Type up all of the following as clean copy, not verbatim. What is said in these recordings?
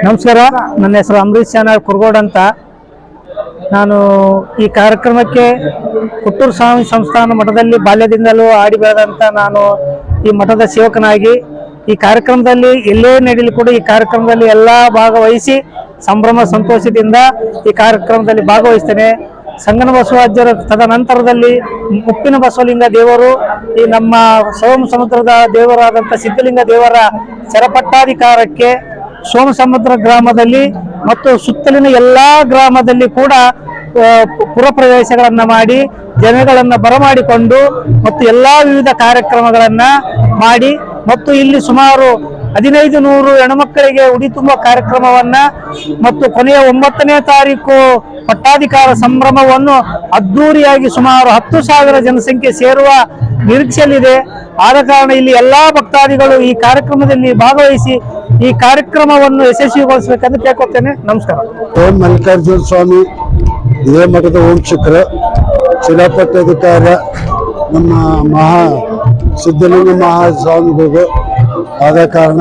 ನಮಸ್ಕಾರ, ನನ್ನ ಹೆಸರು ಅಂಬರೀಶ್ ಶಾನಾಳ್ ಕುರ್ಗೋಡ್ ಅಂತ. ನಾನು ಈ ಕಾರ್ಯಕ್ರಮಕ್ಕೆ ಕೊಟ್ಟೂರು ಸ್ವಾಮಿ ಸಂಸ್ಥಾನ ಮಠದಲ್ಲಿ ಬಾಲ್ಯದಿಂದಲೂ ಆಡಿ ಬೆಳೆದಂತ ನಾನು ಈ ಮಠದ ಸೇವಕನಾಗಿ ಈ ಕಾರ್ಯಕ್ರಮದಲ್ಲಿ ಎಲ್ಲೇ ನಡೆಯಲಿ ಕೂಡ ಈ ಕಾರ್ಯಕ್ರಮದಲ್ಲಿ ಎಲ್ಲ ಭಾಗವಹಿಸಿ ಸಂಭ್ರಮ ಸಂತೋಷದಿಂದ ಈ ಕಾರ್ಯಕ್ರಮದಲ್ಲಿ ಭಾಗವಹಿಸ್ತೇನೆ. ಸಂಗನ ಬಸವಾಜ್ಯರ ತದನಂತರದಲ್ಲಿ ಮುಪ್ಪಿನ ಬಸವಲಿಂಗ ದೇವರು, ಈ ನಮ್ಮ ಸೋಮ ಸಮುದ್ರದ ದೇವರಾದಂಥ ಸಿದ್ಧಲಿಂಗ ದೇವರ ಚರಪಟ್ಟಾಧಿಕಾರಕ್ಕೆ ಸೋಮ ಸಮುದ್ರ ಗ್ರಾಮದಲ್ಲಿ ಮತ್ತು ಸುತ್ತಲಿನ ಎಲ್ಲಾ ಗ್ರಾಮದಲ್ಲಿ ಕೂಡ ಪುರಪ್ರವೇಶಗಳನ್ನ ಮಾಡಿ ಜನಗಳನ್ನ ಬರಮಾಡಿಕೊಂಡು ಮತ್ತು ಎಲ್ಲಾ ವಿವಿಧ ಕಾರ್ಯಕ್ರಮಗಳನ್ನ ಮಾಡಿ ಮತ್ತು ಇಲ್ಲಿ ಸುಮಾರು 1500 ಹೆಣ್ಮಕ್ಕಳಿಗೆ ಉಡಿ ತುಂಬ ಕಾರ್ಯಕ್ರಮವನ್ನ ಮತ್ತು ಕೊನೆಯ 9ನೇ ತಾರೀಕು ಪಟ್ಟಾಧಿಕಾರ ಸಂಭ್ರಮವನ್ನು ಅದ್ದೂರಿಯಾಗಿ ಸುಮಾರು 10,000 ಜನಸಂಖ್ಯೆ ಸೇರುವ ನಿರೀಕ್ಷೆಯಲ್ಲಿದೆ. ಆದ ಕಾರಣ ಇಲ್ಲಿ ಎಲ್ಲಾ ಭಕ್ತಾದಿಗಳು ಈ ಕಾರ್ಯಕ್ರಮದಲ್ಲಿ ಭಾಗವಹಿಸಿ ಈ ಕಾರ್ಯಕ್ರಮವನ್ನು ಯಶಸ್ವಿಗೊಳಿಸಬೇಕೆಂದು ಕೇಳ್ಕೊಳ್ತೇನೆ. ನಮಸ್ಕಾರ. ಓಂ ಮಲ್ಲಿಕಾರ್ಜುನ ಸ್ವಾಮಿ ಇದೇ ಮಠದ ಓಂ ಶಿಖರ ಶಿಲಾಪಟ್ಟಾಧಿಕಾರ ನಮ್ಮ ಸಿದ್ಧಲಿಂಗ ಮಹಾಸ್ವಾಮಿಗಳು. ಆದ ಕಾರಣ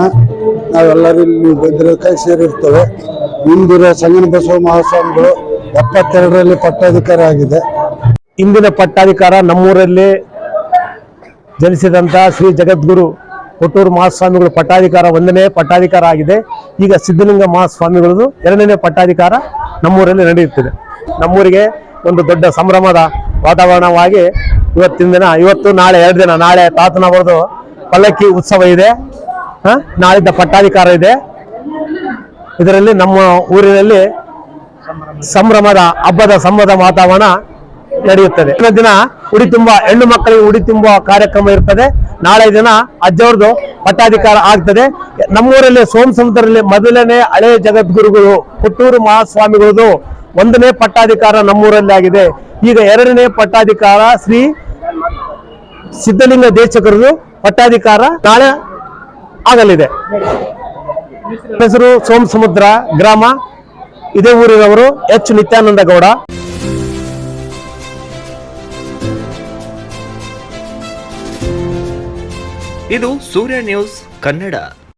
ನಾವೆಲ್ಲರೂ ಇಲ್ಲಿ ಭದ್ರಕಾಯಿ ಸೇರಿರ್ತೇವೆ. ಇಂದಿನ ಸಂಗನ ಬಸವ ಮಹಾಸ್ವಾಮಿಗಳು 72ರಲ್ಲಿ ಪಟ್ಟಾಧಿಕಾರ ಆಗಿದೆ. ಇಂದಿನ ಪಟ್ಟಾಧಿಕಾರ ನಮ್ಮೂರಲ್ಲಿ ಜನಿಸಿದಂತ ಶ್ರೀ ಜಗದ್ಗುರು ಕೊಟ್ಟೂರು ಮಹಾಸ್ವಾಮಿಗಳು ಪಟ್ಟಾಧಿಕಾರ 1ನೇ ಪಟ್ಟಾಧಿಕಾರ ಆಗಿದೆ. ಈಗ ಸಿದ್ಧಲಿಂಗ ಮಹಾಸ್ವಾಮಿಗಳದು 2ನೇ ಪಟ್ಟಾಧಿಕಾರ ನಮ್ಮೂರಲ್ಲಿ ನಡೆಯುತ್ತಿದೆ. ನಮ್ಮೂರಿಗೆ ಒಂದು ದೊಡ್ಡ ಸಂಭ್ರಮದ ವಾತಾವರಣವಾಗಿ ಇವತ್ತಿನ ದಿನ, ಇವತ್ತು ನಾಳೆ 2 ದಿನ, ನಾಳೆ ತಾತನವರದು ಪಲ್ಲಕ್ಕಿ ಉತ್ಸವ ಇದೆ, ನಾಳಿದ್ದ ಪಟ್ಟಾಧಿಕಾರ ಇದೆ. ಇದರಲ್ಲಿ ನಮ್ಮ ಊರಿನಲ್ಲಿ ಸಂಭ್ರಮದ ಹಬ್ಬದ ವಾತಾವರಣ ನಡೆಯುತ್ತದೆ. ಇವತ್ತಿನ ದಿನ ಉಡಿ ತುಂಬ ಹೆಣ್ಣು ಮಕ್ಕಳಿಗೆ ಉಡಿ ತುಂಬುವ ಕಾರ್ಯಕ್ರಮ ಇರ್ತದೆ. ನಾಳೆ ದಿನ ಅಜ್ಜವ್ರದ್ದು ಪಟ್ಟಾಧಿಕಾರ ಆಗ್ತದೆ. ನಮ್ಮೂರಲ್ಲಿ ಸೋಮ ಸಮುದ್ರದಲ್ಲಿ ಮೊದಲನೇ ಹಳೆ ಜಗದ್ಗುರುಗಳು ಕೊಟ್ಟೂರು ಮಹಾಸ್ವಾಮಿಗಳದು 1ನೇ ಪಟ್ಟಾಧಿಕಾರ ನಮ್ಮೂರಲ್ಲಿ ಆಗಿದೆ. ಈಗ 2ನೇ ಪಟ್ಟಾಧಿಕಾರ ಶ್ರೀ ಸಿದ್ಧಲಿಂಗ ದೇಶಕರದು ಪಟ್ಟಾಧಿಕಾರ ನಾಳೆ ಆಗಲಿದೆ. ಹೆಸರು ಸೋಮ ಸಮುದ್ರ ಗ್ರಾಮ, ಇದೇ ಊರಿನವರು ಎಚ್ ನಿತ್ಯಾನಂದ ಗೌಡ. ಇದು ಸೂರ್ಯ ನ್ಯೂಸ್ ಕನ್ನಡ.